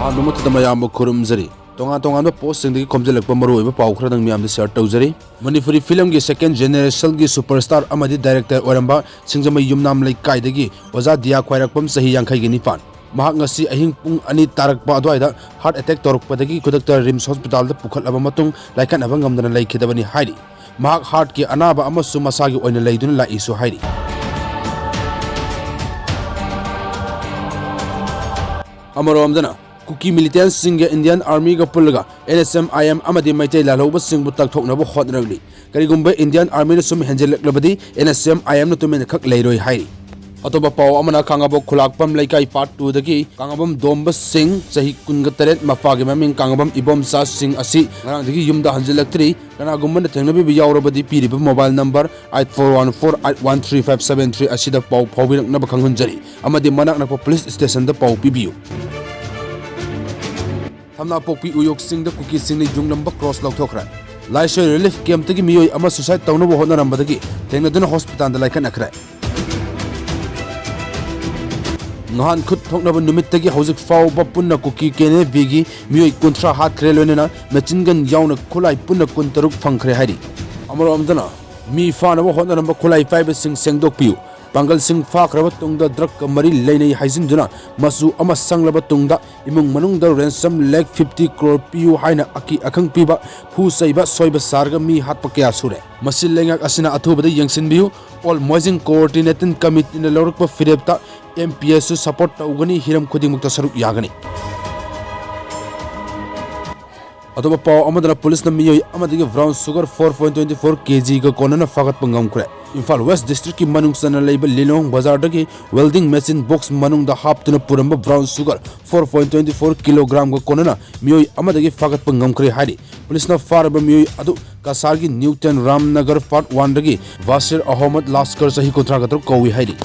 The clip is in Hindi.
ꯃꯌꯥꯝꯕ ꯈꯨꯔꯨꯝꯖꯔꯤ ꯇꯣꯉꯥꯟ-ꯇꯣꯉꯥꯟꯕ ꯄꯣꯁꯁꯤꯡꯗꯒꯤ ꯈꯣꯝꯖꯤꯜꯂꯛꯄ ꯃꯔꯨꯑꯣꯏꯕ ꯄꯥꯎ ꯈꯔꯗꯪ ꯃꯌꯥꯝꯗ ꯁꯦꯌꯔ ꯇꯧꯖꯔꯤ ꯃꯅꯤꯄꯨꯔꯤ ꯐꯤꯂꯝꯒꯤ ꯁꯦꯀꯦꯟ ꯖꯦꯅꯦꯔꯦꯁꯟꯒꯤ ꯁꯨꯄꯔꯁ꯭ꯇꯥꯔ ꯑꯃꯗꯤ ꯗꯥꯏꯔꯦꯛꯇꯔ ꯑꯣꯏꯔꯝꯕ ꯁꯤꯡꯖꯃꯩ ꯌꯨꯝꯅꯥꯝ ꯂꯩꯀꯥꯏꯗꯒꯤ ꯑꯣꯖꯥ ꯗꯤꯌꯥ ꯈ꯭ꯋꯥꯏꯔꯥꯛꯄꯝ ꯆꯍꯤ 59 ꯃꯍꯥꯛ ꯉꯁꯤ ꯑꯍꯤꯡ ꯄꯨꯡ 2 ꯇꯥꯔꯛꯄ ꯑꯗꯨꯋꯥꯏꯗ ꯍꯥꯔꯠ ꯑꯦꯇꯦꯛ ꯇꯧꯔꯛꯄꯗꯒꯤ ꯈꯨꯗꯛꯇ ꯔꯤꯝꯁ ꯍꯣꯁꯄꯤꯇꯥꯜꯗ ꯄꯨꯈꯠꯂꯕ ꯃꯇꯨꯡ ꯂꯥꯏꯀꯠꯅꯕ ꯉꯝꯗꯅ ꯂꯩꯈꯤꯗꯕꯅꯤ ꯍꯥꯏꯔꯤ ꯃꯍꯥꯛ ꯍꯥꯔꯠꯀꯤ ꯑꯅꯥꯕ ꯑꯃꯁꯨꯡ ꯃꯁꯥꯒꯤ ꯑꯣꯏꯅ ꯂꯩꯗꯨꯅ ꯂꯥꯛꯏꯁꯨ ꯍꯥꯏꯔꯤ ꯑꯃꯔꯣꯝꯗꯅ कुकी मिलिटेंट्स इंडियन आर्मी का Pulga NSM IM अमदी Meitei लालौब Singh तकथोकनब होटनबली करिगुंबा Indian army न सुम हेंजिलक्लबदी NSM IM न तुमिन खक लेरोय हाइरी अतोबा पाव अमना कांगाबो खुलाकपम लैकाई पार्ट 2 दगी कांगाबम दोंब सिंह सही 19 मफागे ममिंग कांगाबम इबोमसा सिंह असि ngaraंगदगी युमदा हंजिलक्त्री कनागुंबन थेंगनबी बियावरबदी पीरिबा मोबाइल नंबर 8414813573 असिदा पाव फावबिरकनब खंगुंजरी अमदी मनाकनप पुलिस स्टेशन द पाव पिबियु हमना पोपी उयोग सिंह द कुकी सिंह ने जुंगलंबा क्रॉस लौथोखरा लाइसो रिलीफ कैंप तगी मियोय अमा सुसाइड तौनबो होनरंबदगी थेंगनदुना हॉस्पिटल द लाइकनखरा नहान खुद थोकनब नुमित्तगी हौजिक फावबा पुन्ना कुकी केने बिगी मियोय कुंथ्रा हाथ खरे लोनेना मचिन गन यावना खुलाई पुन्ना कुंतरुक फंखरे हारी अमरोमदना मी फानबो होनरंबा खुलाई फाइबे सिंह सेंगदोकपियु पांगल सिंह फाख्रब तुंगदा ड्रग मरी लेने हाइजिनदुना मसु अमा संगलब तुंगदा इमुंग मनुंगदा रेंसम लेग 50 करोड़ पियु हाइना अकी अखंग पिबा फु सैबा सोइबा सारगा मी हात पकया सुरे मसिल लेंगक असिना अथुबदा यंगसिनबियु ऑल मोइजिंग कोऑर्डिनेटिंग कमिटी ने लौरकपा फिरेबता MPS सपोर्ट तौगनी हिरम खुदिमुक्ता सरुक यागनी अतोबा पाव अमदना पुलिस न मियोय अमदगी ब्राउन शुगर 4.24 kg का कोनना फागत पंगमखरे इम्फाल वेस्ट डिस्ट्रिक्ट की मनुंगसना लेब लिलोंग बाजार दगी वेल्डिंग मशीन बॉक्स मनुंगदा हापतुना पुरंबा ब्राउन शुगर 4.24 किलोग्राम का कोनना मियोय अमदगी फागत पंगमखरे हारी पुलिस न फारबा मियोय अदु कासारगी न्यूटन रामनगर पार्ट 1 दगी वासिर अहमद लास्कर सही 13 कौवी हारी